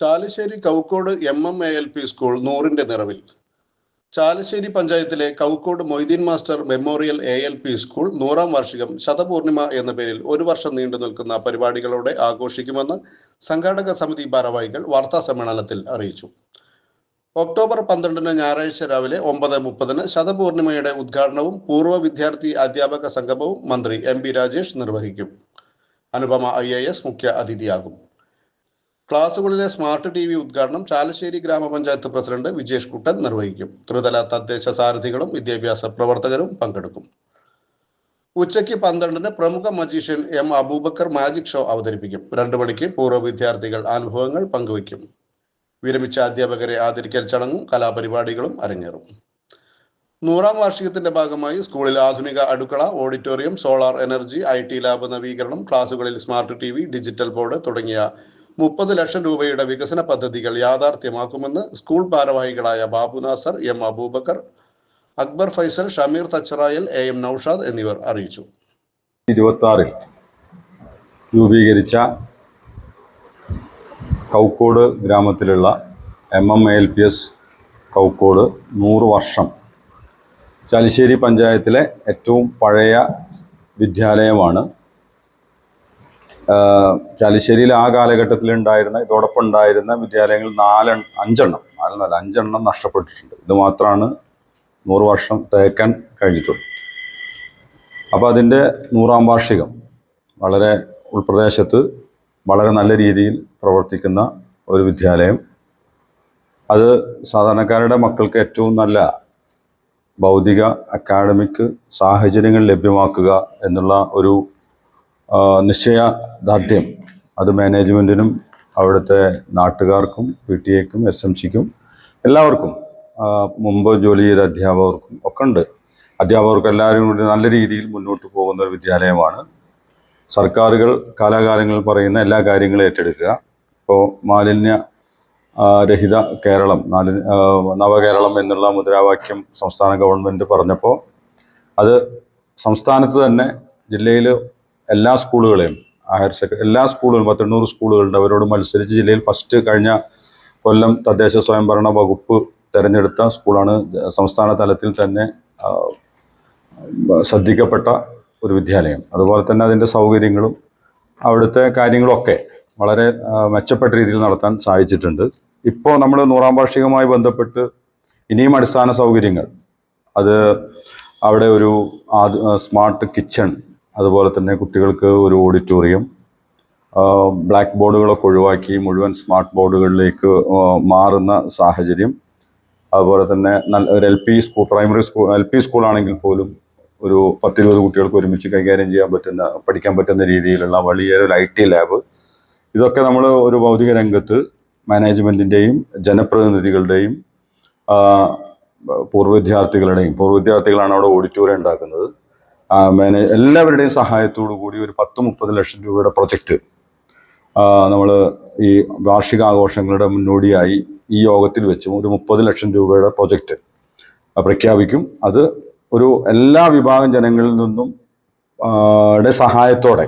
Chalissery Kaukkode MMALP school 100ന്റെ നിറവിൽ. ചാലിശ്ശേരി പഞ്ചായത്തിലെ Kaukkode Moideen master memorial ALP school 100ാം വാർഷികം ശതപൂർണിമ എന്ന പേരിൽ ഒരു വർഷം നീണ്ടു നിൽക്കുന്ന പരിപാടികളോടെ ആഘോഷിക്കുമെന്ന് സംഘാടക സമിതി ഭാരവാഹികൾ വാർത്താ സമ്മേളനത്തിൽ അറിയിച്ചു. ഒക്ടോബർ 12 ഞായറാഴ്ച രാവിലെ 9:30 ശതപൂർണിമയുടെ ഉദ്ഘാടനവും പൂർവ്വ വിദ്യാർത്ഥി അധ്യാപക സംഗമവും മന്ത്രി MP രാജേഷ് നിർവഹിക്കും. അനുപമ IAS മുഖ്യ അതിഥിയാകും. ക്ലാസുകളിലെ സ്മാർട്ട് TV ഉദ്ഘാടനം ചാലിശ്ശേരി ഗ്രാമപഞ്ചായത്ത് പ്രസിഡന്റ് വിജേഷ് കുട്ടൻ നിർവഹിക്കും. ത്രിതല തദ്ദേശ സാരഥികളും വിദ്യാഭ്യാസ പ്രവർത്തകരും പങ്കെടുക്കും. ഉച്ചയ്ക്ക് 12-ന് പ്രമുഖ magician M Abubakar magic show അവതരിപ്പിക്കും. 2 മണിക്ക് പൂർവ്വ വിദ്യാർത്ഥികൾ അനുഭവങ്ങൾ പങ്കുവയ്ക്കും. വിരമിച്ച അധ്യാപകരെ ആദരിക്കൽ ചടങ്ങും കലാപരിപാടികളും അരങ്ങേറും. 100ാം വാർഷികത്തിന്റെ ഭാഗമായി സ്കൂളിൽ ആധുനിക അടുക്കള, auditorium, solar energy, IT lab നവീകരണം, ക്ലാസുകളിൽ സ്മാർട്ട് TV, ഡിജിറ്റൽ ബോർഡ് തുടങ്ങിയ 30 ലക്ഷം രൂപയുടെ വികസന പദ്ധതികൾ യാഥാർത്ഥ്യമാക്കുമെന്ന് സ്കൂൾ ഭാരവാഹികളായ ബാബു നാസർ, M അബൂബക്കർ, അക്ബർ ഫൈസൽ, ഷമീർ തച്ചറായൽ, AM നൌഷാദ് എന്നിവർ അറിയിച്ചു. 26-ൽ രൂപീകരിച്ച കൗക്കോട് ഗ്രാമത്തിലുള്ള MMALPS കൗക്കോട് 100 വർഷം ചാലിശ്ശേരി പഞ്ചായത്തിലെ ഏറ്റവും പഴയ വിദ്യാലയമാണ്. ചാലിശ്ശേരിയിൽ ആ കാലഘട്ടത്തിലുണ്ടായിരുന്ന ഇതോടൊപ്പം ഉണ്ടായിരുന്ന വിദ്യാലയങ്ങൾ 5 നഷ്ടപ്പെട്ടിട്ടുണ്ട്. ഇത് മാത്രമാണ് 100 വർഷം തേക്കാൻ കഴിഞ്ഞിട്ടുള്ളൂ. അപ്പോൾ അതിൻ്റെ 100ാം വാർഷികം വളരെ ഉൾപ്രദേശത്ത് വളരെ നല്ല രീതിയിൽ പ്രവർത്തിക്കുന്ന ഒരു വിദ്യാലയം. അത് സാധാരണക്കാരുടെ മക്കൾക്ക് ഏറ്റവും നല്ല ഭൗതിക അക്കാഡമിക് സാഹചര്യങ്ങൾ ലഭ്യമാക്കുക എന്നുള്ള ഒരു നിശ്ചയദാർഢ്യം അത് മാനേജ്മെൻറ്റിനും അവിടുത്തെ നാട്ടുകാർക്കും PTA-ക്കും SMC-ക്കും എല്ലാവർക്കും മുമ്പ് ജോലി ചെയ്ത അധ്യാപകർക്കും ഒക്കെ ഉണ്ട്. അധ്യാപകർക്ക് എല്ലാവരും കൂടി നല്ല രീതിയിൽ മുന്നോട്ട് പോകുന്ന ഒരു വിദ്യാലയമാണ്. സർക്കാരുകൾ കാലാകാലങ്ങളിൽ പറയുന്ന എല്ലാ കാര്യങ്ങളും ഏറ്റെടുക്കുക. ഇപ്പോൾ മാലിന്യ രഹിത കേരളം, നവകേരളം എന്നുള്ള മുദ്രാവാക്യം സംസ്ഥാന ഗവൺമെൻറ് പറഞ്ഞപ്പോൾ അത് സംസ്ഥാനത്ത് തന്നെ ജില്ലയിൽ എല്ലാ സ്കൂളുകളെയും എല്ലാ സ്കൂളുകളും 800 സ്കൂളുകളുണ്ട്. അവരോട് മത്സരിച്ച് ജില്ലയിൽ ഫസ്റ്റ് കഴിഞ്ഞ കൊല്ലം തദ്ദേശ സ്വയംഭരണ വകുപ്പ് തിരഞ്ഞെടുത്ത സ്കൂളാണ്. സംസ്ഥാന തലത്തിൽ തന്നെ ശ്രദ്ധിക്കപ്പെട്ട ഒരു വിദ്യാലയം. അതുപോലെ തന്നെ അതിൻ്റെ സൗകര്യങ്ങളും അവിടുത്തെ കാര്യങ്ങളൊക്കെ വളരെ മെച്ചപ്പെട്ട രീതിയിൽ നടത്താൻ സാധിച്ചിട്ടുണ്ട്. ഇപ്പോൾ നമ്മൾ 100ാം വാർഷികവുമായി ബന്ധപ്പെട്ട് ഇനിയും അടിസ്ഥാന സൗകര്യങ്ങൾ, അത് അവിടെ ഒരു സ്മാർട്ട് കിച്ചൺ, അതുപോലെ തന്നെ കുട്ടികൾക്ക് ഒരു ഓഡിറ്റോറിയം, ബ്ലാക്ക് ബോർഡുകളൊക്കെ ഒഴിവാക്കി മുഴുവൻ സ്മാർട്ട് ബോർഡുകളിലേക്ക് മാറുന്ന സാഹചര്യം, അതുപോലെ തന്നെ ഒരു LP school, primary school, LP സ്കൂളാണെങ്കിൽ പോലും ഒരു 10-20 കുട്ടികൾക്ക് ഒരുമിച്ച് കൈകാര്യം ചെയ്യാൻ പറ്റുന്ന, പഠിക്കാൻ പറ്റുന്ന രീതിയിലുള്ള വലിയൊരു IT ലാബ്. ഇതൊക്കെ നമ്മൾ ഒരു ഭൗതിക രംഗത്ത് മാനേജ്മെൻറ്റിൻ്റെയും ജനപ്രതിനിധികളുടെയും പൂർവ്വ വിദ്യാർത്ഥികളാണ് അവിടെ ഓഡിറ്റോറിയം ഉണ്ടാക്കുന്നത്. എല്ലാവരുടെയും സഹായത്തോടു കൂടി ഒരു 10-30 ലക്ഷം രൂപയുടെ പ്രൊജക്റ്റ് നമ്മൾ ഈ വാർഷികാഘോഷങ്ങളുടെ മുന്നോടിയായി ഈ യോഗത്തിൽ വെച്ചും ഒരു 30 ലക്ഷം രൂപയുടെ പ്രൊജക്റ്റ് പ്രഖ്യാപിക്കും. അത് ഒരു എല്ലാ വിഭാഗം ജനങ്ങളിൽ നിന്നും സഹായത്തോടെ